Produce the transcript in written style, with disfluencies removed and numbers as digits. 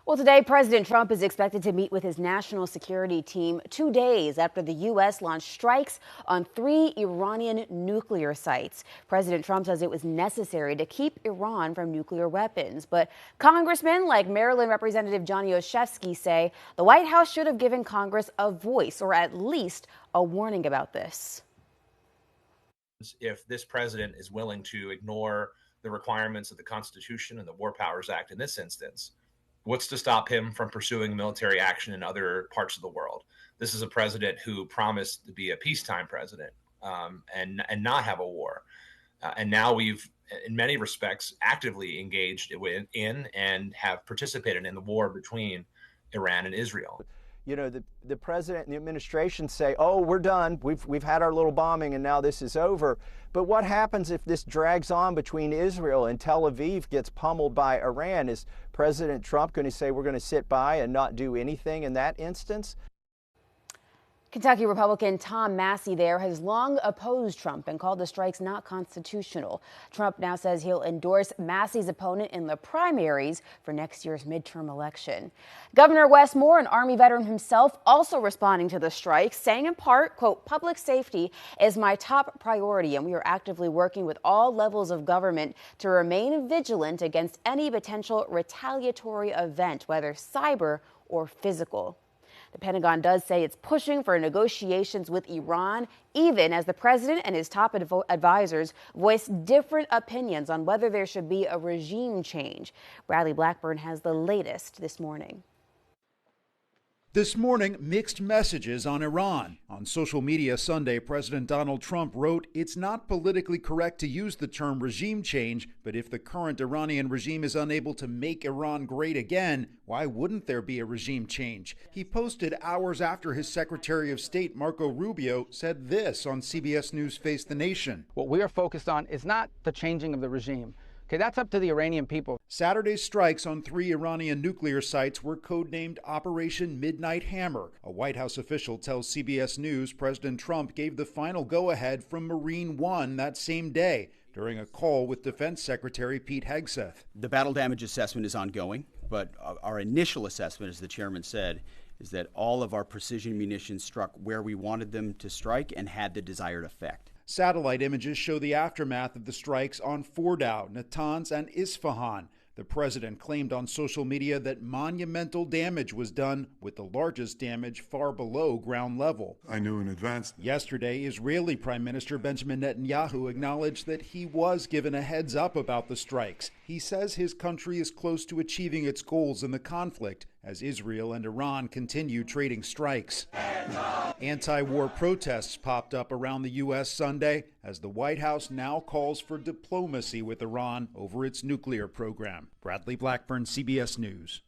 Well, today, President Trump is expected to meet with his national security team 2 days after the U.S. launched strikes on 3 Iranian nuclear sites. President Trump says it was necessary to keep Iran from nuclear weapons. But congressmen like Maryland Representative Johnny Olszewski say the White House should have given Congress a voice or at least a warning about this. If this president is willing to ignore the requirements of the Constitution and the War Powers Act in this instance, what's to stop him from pursuing military action in other parts of the world? This is a president who promised to be a peacetime president and not have a war. And now we've, in many respects, actively engaged in and have participated in the war between Iran and Israel. You know, the president and the administration say, oh, we're done. We've had our little bombing and now this is over. But what happens if this drags on between Israel and Tel Aviv gets pummeled by Iran? Is President Trump going to say we're going to sit by and not do anything in that instance? Kentucky Republican Tom Massie there has long opposed Trump and called the strikes not constitutional. Trump now says he'll endorse Massie's opponent in the primaries for next year's midterm election. Governor Wes Moore, an Army veteran himself, also responding to the strikes, saying in part, quote, "Public safety is my top priority, and we are actively working with all levels of government to remain vigilant against any potential retaliatory event, whether cyber or physical." The Pentagon does say it's pushing for negotiations with Iran, even as the president and his top advisors voice different opinions on whether there should be a regime change. Bradley Blackburn has the latest this morning. This morning, mixed messages on Iran. On social media Sunday, President Donald Trump wrote, "It's not politically correct to use the term regime change, but if the current Iranian regime is unable to make Iran great again, why wouldn't there be a regime change?" He posted hours after his Secretary of State, Marco Rubio, said this on CBS News Face the Nation. What we are focused on is not the changing of the regime. Okay, that's up to the Iranian people. Saturday's strikes on 3 Iranian nuclear sites were codenamed Operation Midnight Hammer. A White House official tells CBS News President Trump gave the final go-ahead from Marine One that same day during a call with Defense Secretary Pete Hegseth. The battle damage assessment is ongoing, but our initial assessment, as the chairman said, is that all of our precision munitions struck where we wanted them to strike and had the desired effect. Satellite images show the aftermath of the strikes on Fordow, Natanz, and Isfahan. The president claimed on social media that monumental damage was done, with the largest damage far below ground level. I knew in advance. Yesterday, Israeli Prime Minister Benjamin Netanyahu acknowledged that he was given a heads up about the strikes. He says his country is close to achieving its goals in the conflict as Israel and Iran continue trading strikes. Anti-war protests popped up around the U.S. Sunday as the White House now calls for diplomacy with Iran over its nuclear program. Bradley Blackburn, CBS News.